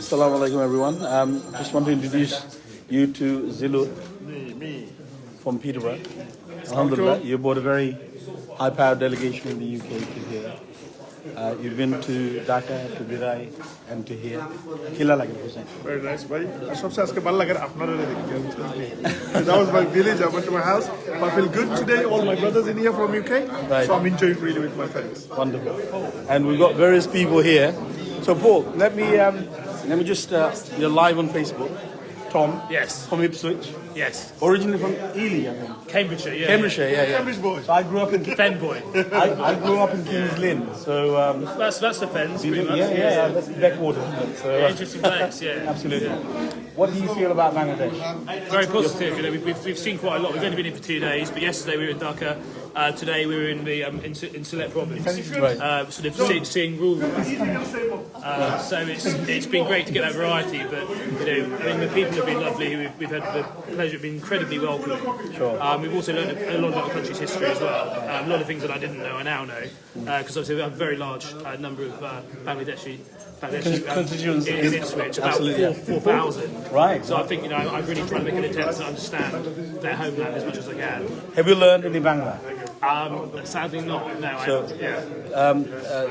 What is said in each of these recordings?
Assalamu alaikum everyone. Just want to introduce you to Zilu from Peterborough. Alhamdulillah, you brought a very high-powered delegation in the UK to here. You've been to Dhaka, to Birai, and to here. Kila lage Hussein. Very nice, buddy. That was my village. I went to my house. I feel good today. All my brothers in here from UK, right. So I'm enjoying really with my friends. Wonderful. And we've got various people here. So Paul, let me just you're live on Facebook. Tom, yes, from Ipswich, yes, originally from Ely, I think. Cambridgeshire, yeah, Cambridge boy. So I grew up in Fen boy. I grew up in Kings Lynn, so that's the Fens, pretty much. Yeah, that's the backwater, isn't it? So, interesting place, yeah. Absolutely. What do you feel about Bangladesh? Very positive. You know, we've seen quite a lot. We've only been in for 2 days, but yesterday we were in Dhaka. Today we were in the in Sylhet province, Right. sort of seeing rural. So it's been great to get that variety. But you know, I mean, the people have been lovely. We've had the pleasure of being incredibly welcoming. Sure. We've also learned a lot about the country's history as well. A lot of things that I didn't know I now know, because obviously we have a very large number of Bangladeshi constituents in Ipswich, about 4,000. Right. So I think, you know, I'm really trying to make an attempt to understand their homeland as much as I can. Have you learned any Bangla? Sadly not. No.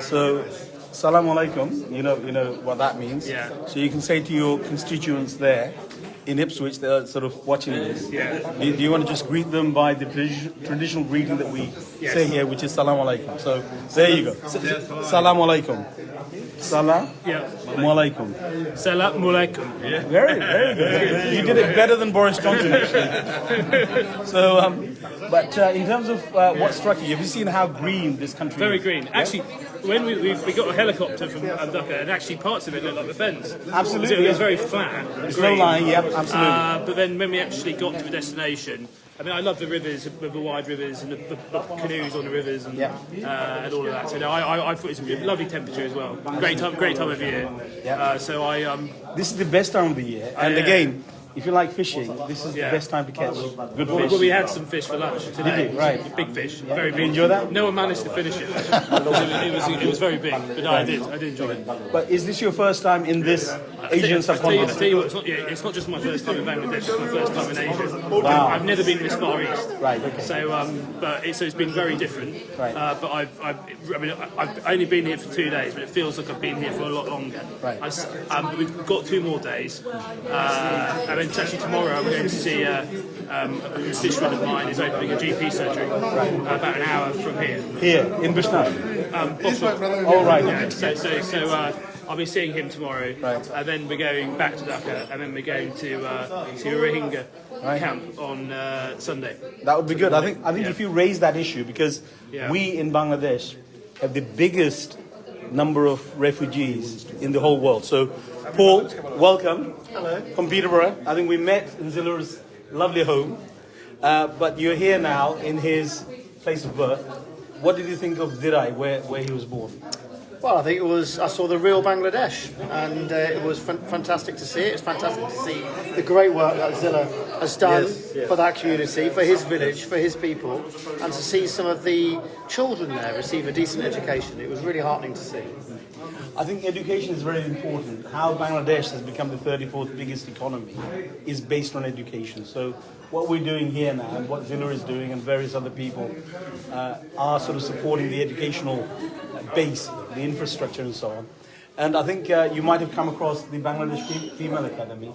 So, salam alaikum. You know what that means. Yeah. So you can say to your constituents there in Ipswich, they're sort of watching this. Yeah. Do you want to just greet them by the traditional greeting that we say here, which is salam alaikum? So there you go. Salam alaikum. Salam alaikum. Salam alaikum. Yeah. Very good. You did it better than Boris Johnson, actually. So, but in terms of what struck you, have you seen how green this country is? Very green. Actually, when we got a helicopter from Dhaka, and actually parts of it looked like the Fens. Absolutely. It was very flat. It's low lying, yeah, absolutely. But then when we actually got to the destination, I mean, I love the rivers, the wide rivers, and the canoes on the rivers, and all of that. So no, I thought it was a lovely temperature as well. Great time of year. Yeah. This is the best time of the year, and again, if you like fishing, this is the best time to catch good fish. Well, we had some fish for lunch today. Did you? Right. Big fish. Yeah. Very big. Did you enjoy that? No one managed to finish it. It was very big, but no, I did enjoy it. But is this your first time in this Asian subcontinent? I tell you what, it's not just my first time in Bangladesh, it's my first time in Asia. Wow. I've never been this far east. Right, okay. So, so it's been very different. Right. But I've only been here for 2 days, but it feels like I've been here for a lot longer. Right. We've got 2 more days. And then actually tomorrow I'm going to see a constituent of mine is opening a GP surgery about an hour from here. Here, in Bristow? Oh, right. Yeah. So I'll be seeing him tomorrow, Right. and then we're going back to Dhaka, and then we're going to Rohingya camp on Sunday. That would be good. I think if you raise that issue, because we in Bangladesh have the biggest number of refugees in the whole world. So, Paul, welcome. Hello. From Peterborough. I think we met in Zilla's lovely home, but you're here now in his place of birth. What did you think of Dhirai, where he was born? Well, I think I saw the real Bangladesh, and it was fantastic to see it. It's fantastic to see the great work that Zilla has done for that community, for his village, for his people, and to see some of the children there receive a decent education. It was really heartening to see. I think education is very important. How Bangladesh has become the 34th biggest economy is based on education. So what we're doing here now, and what Zilla is doing, and various other people are sort of supporting the educational base, the infrastructure and so on. And I think you might have come across the Bangladesh Female Academy,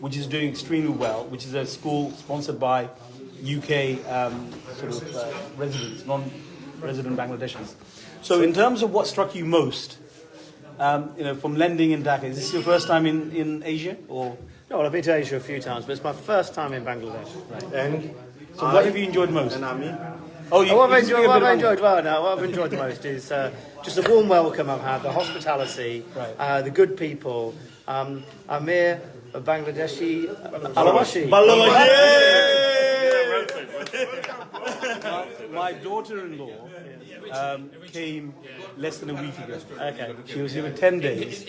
which is doing extremely well, which is a school sponsored by UK residents, non-resident Bangladeshis. So in terms of what struck you most, from lending in Dhaka, is this your first time in Asia, or? No, well, I've been to Asia a few times, but it's my first time in Bangladesh. Right. And so what have you enjoyed most? What I've enjoyed the most is just the warm welcome I've had, the hospitality, the good people. Amir, a Bangladeshi, Alawashi. My daughter-in-law came less than a week ago. Okay. She was here for 10 days,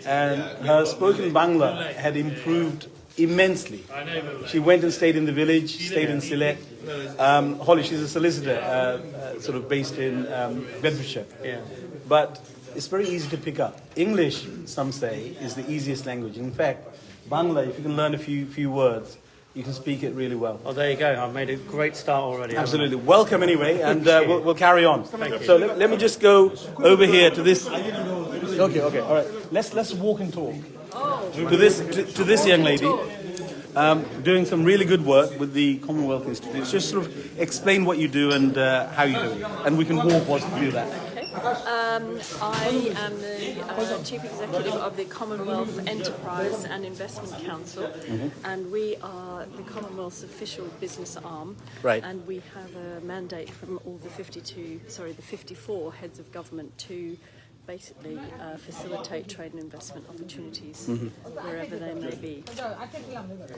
and her spoken Bangla had improved immensely. She went and stayed in the village, stayed in Sylhet. Holly, she's a solicitor, sort of based in Bedfordshire. Yeah. But it's very easy to pick up. English, some say, is the easiest language. In fact, Bangla, if you can learn a few words, you can speak it really well. Oh, there you go. I've made a great start already. Absolutely. Welcome anyway, and we'll carry on. So let me just go over here to this. Okay, all right. Let's walk and talk to this young lady. Doing some really good work with the Commonwealth Institute. Just sort of explain what you do and how you do it, and we can walk whilst we do that. I am the Chief Executive of the Commonwealth Enterprise and Investment Council, and we are the Commonwealth's official business arm. Right. And we have a mandate from all the 54 heads of government to basically facilitate trade and investment opportunities wherever they may be.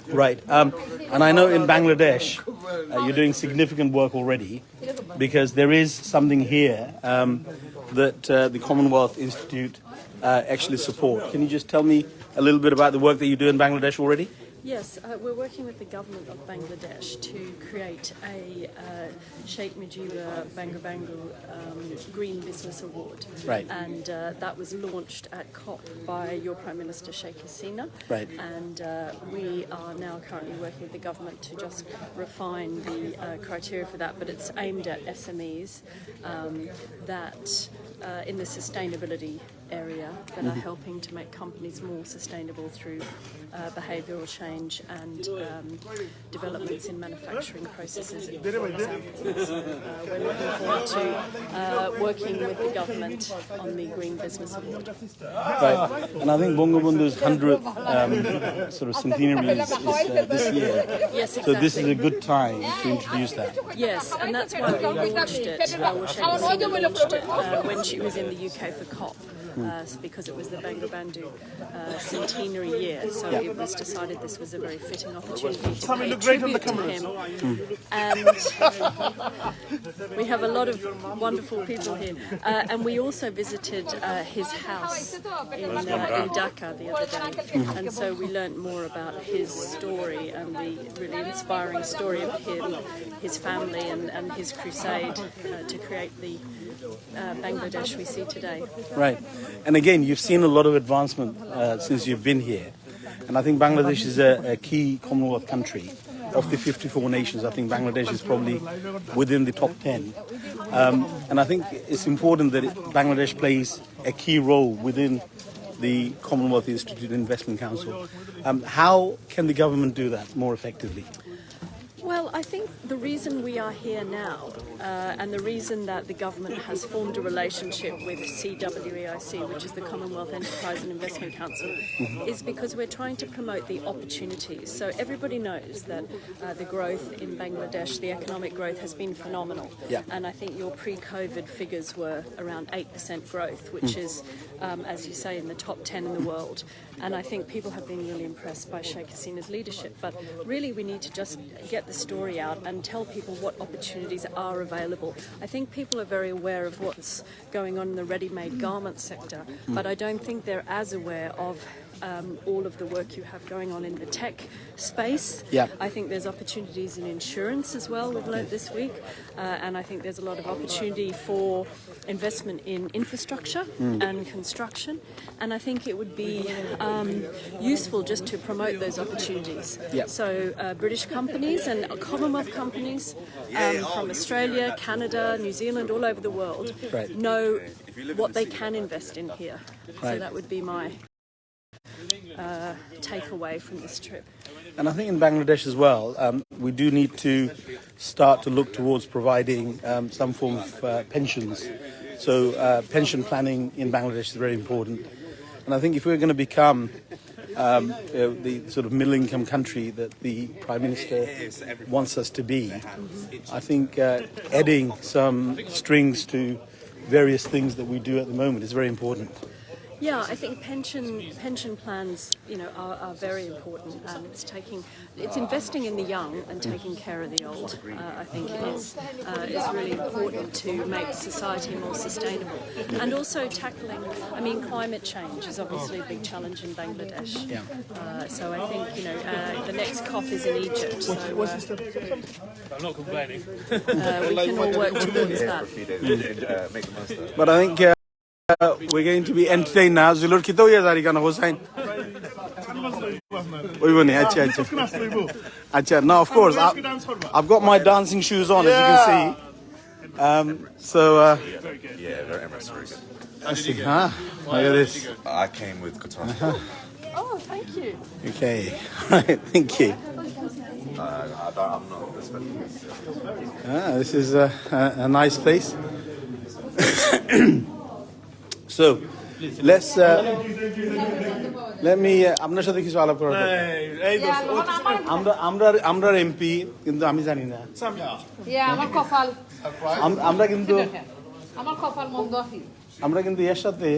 Right. And I know in Bangladesh you're doing significant work already, because there is something here that the Commonwealth Institute actually support. Can you just tell me a little bit about the work that you do in Bangladesh already? Yes, we're working with the government of Bangladesh to create a Sheikh Mujibur Bangabandhu Green Business Award. Right. And that was launched at COP by your Prime Minister Sheikh Hasina. Right. And we are now currently working with the government to just refine the criteria for that, but it's aimed at SMEs that in the sustainability area that are helping to make companies more sustainable through behavioural change and developments in manufacturing processes. For example. We're looking forward to working with the government on the Green Business Award. Right. And I think Bangabandhu's 100th sort of centenary is this year. Yes, exactly. So this is a good time to introduce that. Yes, and that's why we launched it. Sheikh Hasina launched it when she was in the UK for COP. Because it was the Bangabandhu centenary year, so it was decided this was a very fitting opportunity to pay tribute to him. And we have a lot of wonderful people here. And we also visited his house in Dhaka the other day, and so we learnt more about his story and the really inspiring story of him, his family, and his crusade to create the Bangladesh we see today. Right. And again, you've seen a lot of advancement since you've been here. And I think Bangladesh is a key Commonwealth country. Of the 54 nations, I think Bangladesh is probably within the top 10. And I think it's important that Bangladesh plays a key role within the Commonwealth Institute Investment Council. How can the government do that more effectively? Well, I think the reason we are here now and the reason that the government has formed a relationship with CWEIC, which is the Commonwealth Enterprise and Investment Council, is because we're trying to promote the opportunities. So everybody knows that the growth in Bangladesh, the economic growth has been phenomenal. Yeah. And I think your pre-COVID figures were around 8% growth, which is, as you say, in the top 10 in the world. And I think people have been really impressed by Sheikh Hasina's leadership. But really we need to just get the story out and tell people what opportunities are available. I think people are very aware of what's going on in the ready-made garment sector, but I don't think they're as aware of all of the work you have going on in the tech space. Yeah. I think there's opportunities in insurance as well, we've learned this week, and I think there's a lot of opportunity for investment in infrastructure and construction, and I think it would be useful just to promote those opportunities. Yeah. So British companies and Commonwealth companies from Australia, Canada, New Zealand, all over the world know what they can invest in here. So that would be my takeaway from this trip. And I think in Bangladesh as well, we do need to start to look towards providing some form of pensions. So pension planning in Bangladesh is very important. And I think if we're going to become the sort of middle-income country that the Prime Minister wants us to be, I think adding some strings to various things that we do at the moment is very important. Yeah, I think pension plans, are very important, and it's investing in the young and taking care of the old. I think is really important to make society more sustainable, and also tackling. I mean, climate change is obviously a big challenge in Bangladesh. Yeah. So I think the next COP is in Egypt. So, I'm not complaining. we can all work towards that. But I think we're going to be entertained now. Zulur kito ya zari kana Hossain. Oiboni, acha. Now, of course, I've got my dancing shoes on, as you can see. So. Yeah, very much very good. I see. Huh? Look at this. I came with Qatar. Oh, thank you. Okay. Thank you. I'm not respecting. This is a nice place. So, let's let me আপনার সাথে কিছু আলাপ করা আমরা MP কিন্তু আমি জানি না আমার কপাল আমরা কিন্তু আমার কপাল মন্দ আমরা কিন্তু এর সাথে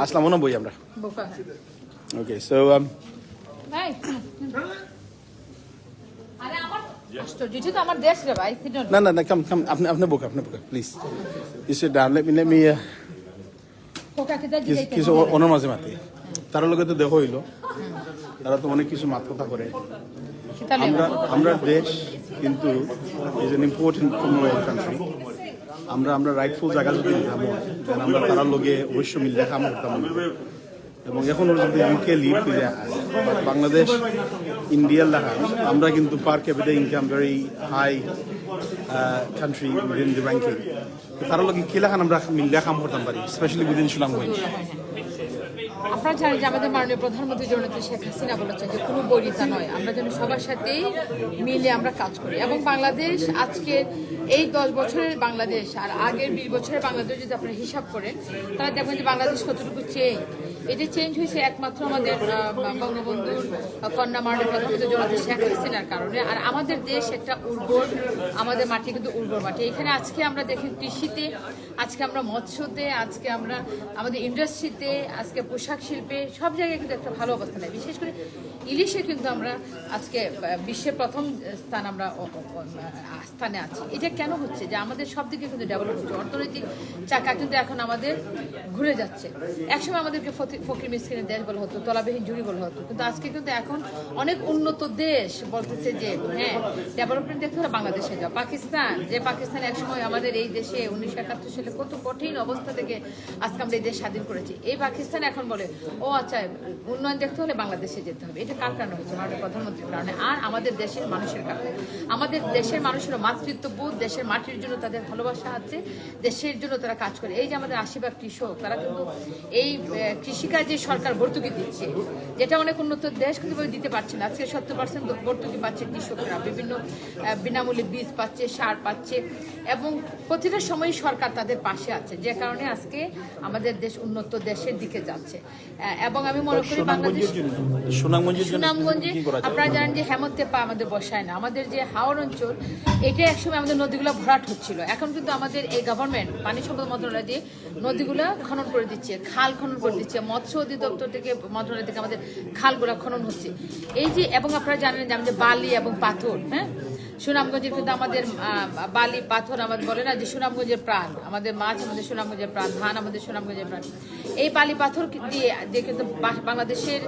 আসলাম মনে বই আমরা ওকে সো আরে আমার যেটা তো আমার দেশ রে ভাই না না না কাম আপনি বোকা please you sit down let me কিছু অন্য মাঝে মাতি তার লগে তো দেখো হইলো তারা তো অনেক কিছু মাত কথা করে আমরা দেশ কিন্তু is an important Commonwealth country আমরা রাইটফুল জায়গা যদি নিতাম দেন আমরা তার লগে অবশ্য মিলে কাম করতাম এবং এখন যদি ইউকে লিড করে বাংলাদেশ ইন্ডিয়ার লাগা আমরা কিন্তু per capital income very high country within the ranking তার লগে কি লাগান আমরা মিলে কাম করতাম পারি স্পেশালি উইদিন সুনামগঞ্জ আপনারা জানেন যে আমাদের মাননীয় প্রধানমন্ত্রী জননেত্রী শেখ হাসিনা বলেছেন যে কোনো বৈরিতা নয় আমরা যেন সবার সাথেই মিলে আমরা কাজ করি এবং বাংলাদেশ আজকে এই 10 বছরের বাংলাদেশ আর আগের 20 বছরের বাংলাদেশ যদি আপনারা হিসাব করেন তাহলে দেখবেন যে বাংলাদেশ কতটুকু চেঞ্জ এটা চেঞ্জ হয়েছে একমাত্র আমাদের বঙ্গবন্ধুর কন্যা মাননীয় প্রধানমন্ত্রী জননেত্রী শেখ হাসিনার কারণে আর আমাদের দেশ একটা উর্বর আমাদের মাটি কিন্তু উর্বর মাটি এখানে আজকে আমরা দেখি কৃষিতে আজকে আমরা মৎস্যতে আজকে আমরা আমাদের ইন্ডাস্ট্রিতে আজকে পোশাক শিল্পে সব জায়গায় কিন্তু একটা ভালো অবস্থা নেই বিশেষ করে ইলিশে কিন্তু আমরা আজকে বিশ্বের প্রথম স্থানে আছি এটা কেন হচ্ছে যে আমাদের সব দিকে কিন্তু ডেভেলপ হচ্ছে অর্থনৈতিক চাকা কিন্তু এখন আমাদের ঘুরে যাচ্ছে একসময় আমাদেরকে ফকির মিসকিনের দেশ বলা হতো তলাবিহীন জুড়ি বলা হতো কিন্তু আজকে কিন্তু এখন অনেক উন্নত দেশ বলতেছে যে হ্যাঁ ডেভেলপমেন্ট দেখতে হলে বাংলাদেশে যাও পাকিস্তান একসময় আমাদের এই দেশে 1971 সালে কত কঠিন অবস্থা থেকে আজকে আমরা এই দেশ স্বাধীন করেছি এই পাকিস্তান এখন বলে ও আচ্ছা উন্নয়ন দেখতে হলে বাংলাদেশে যেতে হবে এটা কার কারণে হচ্ছে মাননীয় প্রধানমন্ত্রীর কারণে আর আমাদের দেশের মানুষের কারণে আমাদের দেশের মানুষের মাতৃত্ববোধ দেশের মাটির জন্য তাদের ভালোবাসা আছে দেশের জন্য তারা কাজ করে এই যে আমাদের 80% কৃষক তারা কিন্তু এই কৃষিকাজে সরকার ভর্তুকি দিচ্ছে যেটা অনেক উন্নত দেশ কিন্তু দিতে পারছে না আজকে 70% ভর্তুকি পাচ্ছে কৃষকরা বিভিন্ন বিনামূল্যে বীজ পাচ্ছে সার পাচ্ছে এবং প্রতিটা সময় সরকার তাদের পাশে আছে যে কারণে আজকে আমাদের দেশ উন্নত দেশের দিকে যাচ্ছে এবং আমি মনে করি বাংলাদেশ সুনামগঞ্জে আপনারা জানেন যে হেমন্তেপা আমাদের বসায় না আমাদের যে হাওর অঞ্চল এটা একসময় আমাদের নদীগুলো ভরাট হচ্ছিল এখন কিন্তু আমাদের এই গভর্নমেন্ট পানি সম্পদ মন্ত্রণালয় দিয়ে নদীগুলো খনন করে দিচ্ছে খাল খনন করে দিচ্ছে মৎস্য অধিদপ্তর থেকে মন্ত্রণালয় থেকে আমাদের খালগুলো খনন হচ্ছে এই যে এবং আপনারা জানেন যে আমাদের বালি এবং পাথর হ্যাঁ সুনামগঞ্জের কিন্তু আমাদের বালি পাথর আমাদের বলে না যে সুনামগঞ্জের প্রাণ আমাদের মাছ আমাদের সুনামগঞ্জের প্রাণ ধান আমাদের সুনামগঞ্জের প্রাণ এই বালি পাথর দিয়ে যে কিন্তু বাংলাদেশের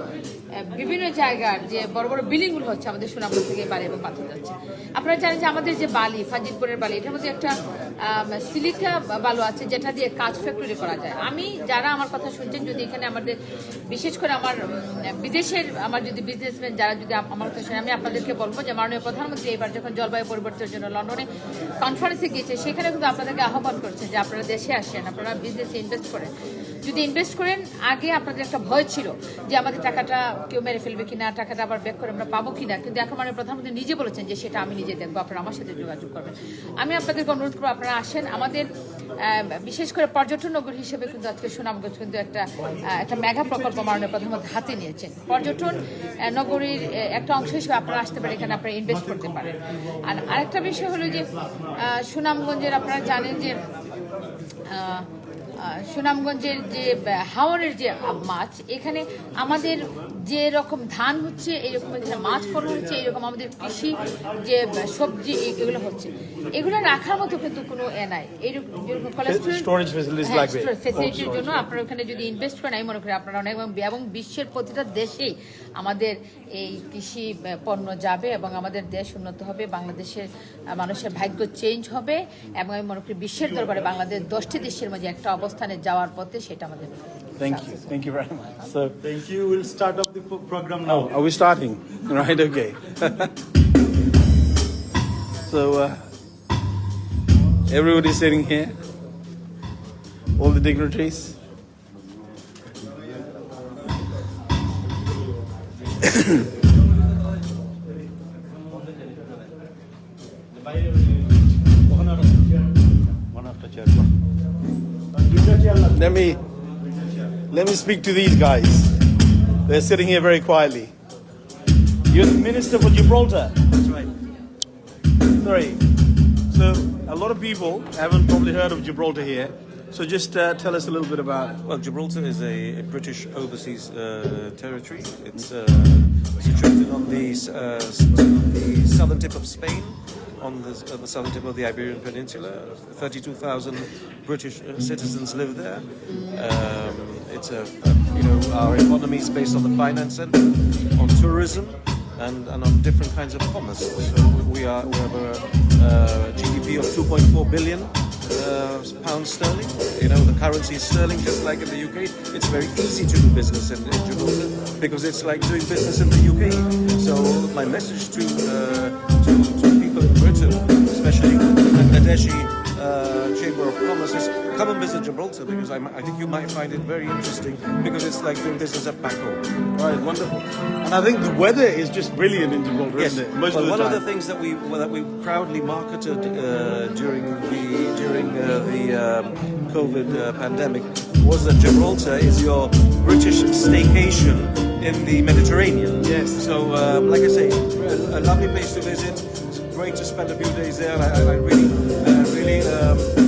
বিভিন্ন জায়গার যে বড় বড় বিল্ডিংগুলো হচ্ছে আমাদের সুনামগঞ্জ থেকে বালি এবং পাথর যাচ্ছে আপনারা জানেন যে আমাদের যে বালি ফাজিলপুরের বালি এটার মধ্যে একটা সিলিকা বালু আছে যেটা দিয়ে কাঁচ ফ্যাক্টরি করা যায় আমি যারা আমার কথা শুনছেন যদি এখানে আমাদের বিশেষ করে আমার বিদেশের আমার যদি বিজনেসম্যান যারা যদি আমার কথা শুনে আমি আপনাদেরকে বলবো যে মাননীয় প্রধানমন্ত্রী এবার যখন জলবায়ু পরিবর্তনের জন্য লন্ডনে কনফারেন্সে গিয়েছে সেখানে কিন্তু আপনাদেরকে আহ্বান করছে যে আপনারা দেশে আসেন আপনারা বিজনেসে ইনভেস্ট করেন যদি ইনভেস্ট করেন আগে আপনাদের একটা ভয় ছিল যে আমাদের টাকাটা কেউ মেরে ফেলবে কিনা টাকাটা আবার ব্যাক করে আমরা পাবো কিনা কিন্তু এখন মানে প্রধানমন্ত্রী নিজে বলেছেন যে সেটা আমি নিজে দেখবো আপনারা আমার সাথে যোগাযোগ করবেন আমি আপনাদেরকে অনুরোধ করবো আপনারা আসেন আমাদের বিশেষ করে পর্যটন নগরী হিসেবে কিন্তু আজকে সুনামগঞ্জ কিন্তু একটা মেগা প্রকল্প মাননীয় প্রধানমন্ত্রী হাতে নিয়েছেন পর্যটন নগরীর একটা অংশ হিসেবে আপনারা আসতে পারেন এখানে আপনারা ইনভেস্ট করতে পারেন আর আরেকটা বিষয় হলো যে সুনামগঞ্জের আপনারা জানেন যে সুনামগঞ্জের যে হাওরের যে মাছ এখানে আমাদের যে রকম ধান হচ্ছে এইরকম মাছ ফলন হচ্ছে এইরকম আমাদের কৃষি যে সবজি এগুলো হচ্ছে এগুলো রাখার মতো কিন্তু কোনো নাই এইরকম ফেসিলিটির জন্য আপনারা ওখানে যদি ইনভেস্ট করেন আমি মনে করি আপনারা অনেক এবং বিশ্বের প্রতিটা দেশেই আমাদের এই কৃষি পণ্য যাবে এবং আমাদের দেশ উন্নত হবে বাংলাদেশের মানুষের ভাগ্য চেঞ্জ হবে এবং আমি মনে করি বিশ্বের দরবারে বাংলাদেশ 10টি দেশের মধ্যে একটা অবস্থা অবস্থানে যাওয়ার পথে সেটা আমাদের Thank you very much. So, Thank you. We'll start up the program now. are we starting? Right, okay. So, everybody's sitting here, all the dignitaries. Let me speak to these guys. They're sitting here very quietly. You're the Minister for Gibraltar. That's right. Sorry. So a lot of people haven't probably heard of Gibraltar here. So just tell us a little bit about. Well, Gibraltar is a British overseas territory. It's situated on the southern tip of Spain, on the southern tip of the Iberian Peninsula. 32,000 British citizens live there. It's our economy is based on the finance sector, on tourism, and on different kinds of commerce. So we have a GDP of 2.4 billion pounds sterling. The currency is sterling, just like in the UK. It's very easy to do business in Gibraltar because it's like doing business in the UK. So my message to people in Britain, especially the Bangladeshi Chamber of Commerce, is come and visit Gibraltar because I think you might find it very interesting because it's like doing business at back home. Right, wonderful. And I think the weather is just brilliant in Gibraltar, Yes, isn't it? Most well, of the one time. of the things that we proudly marketed during the COVID pandemic was that Gibraltar is your British staycation in the Mediterranean. Yes. So, like I say, a lovely place to visit. It's great to spend a few days there. I really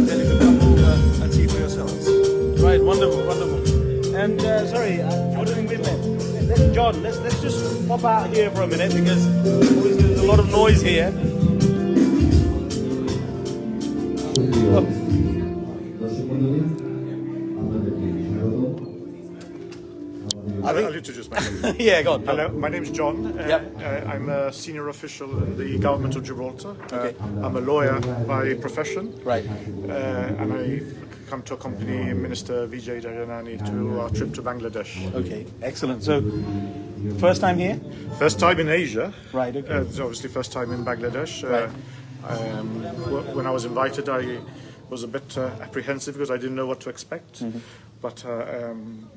tell you to come over and see for yourselves. Right, wonderful. And sorry, Jordan with me. John, let's just pop out here for a minute because there's a lot of noise here. I'll introduce myself. Yeah, go on. Hello, my name is John. Yep. I'm a senior official in the government of Gibraltar. Okay. I'm a lawyer by profession. Right. And I come to accompany Minister Vijay Jayanani to our trip to Bangladesh. Okay, excellent. So, first time here? First time in Asia. Right, okay. It's obviously first time in Bangladesh. Right. When I was invited, I was a bit apprehensive because I didn't know what to expect. Mm-hmm. But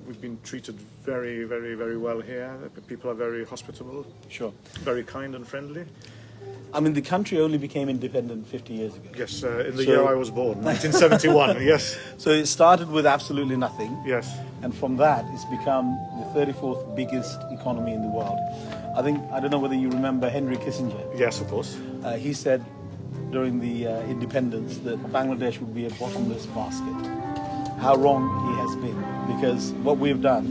we've been treated very, very, very well here. People are very hospitable. Sure. Very kind and friendly. I mean, the country only became independent 50 years ago. Yes, in the year I was born, 1971, yes. So it started with absolutely nothing. Yes. And from that, it's become the 34th biggest economy in the world. I don't know whether you remember Henry Kissinger. Yes, of course. He said during the independence that Bangladesh would be a bottomless basket. How wrong he has been, because what we've done,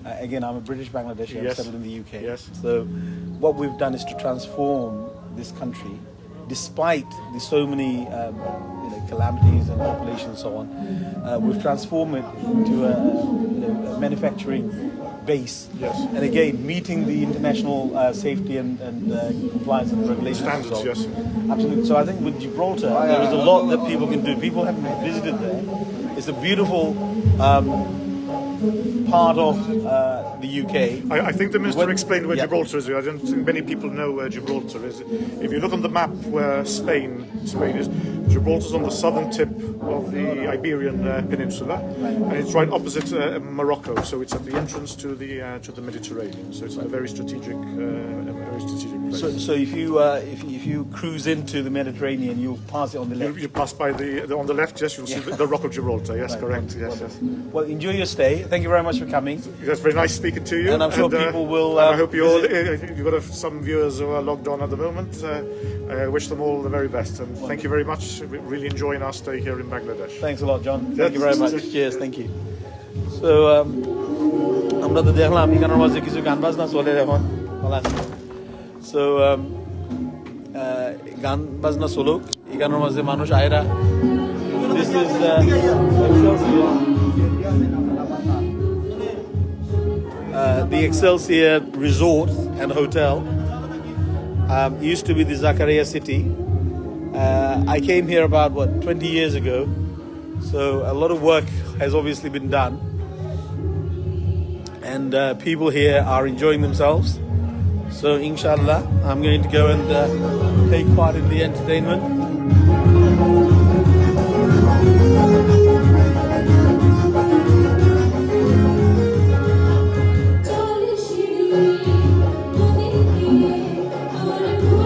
again, I'm a British Bangladeshi, I'm Yes. settled in the UK. Yes. So what we've done is to transform this country, despite the so many calamities and population and so on. We've transformed it into a manufacturing base. Yes. And again, meeting the international safety and compliance and regulations. Standards, as well. yes. Absolutely. So I think with Gibraltar, there is a lot that people can do. People haven't visited there. It's a beautiful part of the UK. I think the minister explained where Yeah. Gibraltar is. I don't think many people know where Gibraltar is. If you look on the map where Spain is, Gibraltar's on the southern tip of the Iberian Peninsula, and it's right opposite Morocco. So it's at the entrance to the Mediterranean. So it's a very strategic place. So if you cruise into the Mediterranean, you'll pass it on the left. You pass by on the left, yes, you'll see the Rock of Gibraltar. Yes, Right, correct. wonderful, Yes, wonderful. Well, enjoy your stay. Thank you very much for coming. yes. That's very nice speaking to you. And I'm sure people will, and I hope you all. visit. You've got some viewers who are logged on at the moment. I wish them all the very best, and thank you very much. We're really enjoying our stay here in Bangladesh. Thanks a lot, John. Yes. Thank you very much. Cheers. Thank you. So আমরা তো দেখলাম এখানের মাঝে কিছু গান বাজনা চলে এখন সো গান বাজনা চলুক এখানের মাঝে মানুষ Ayra This is the Excelsior Resort and Hotel. Used to be the Zakaria City. I came here about 20 years ago. So a lot of work has obviously been done, and people here are enjoying themselves. So inshallah, I'm going to go and take part in the entertainment.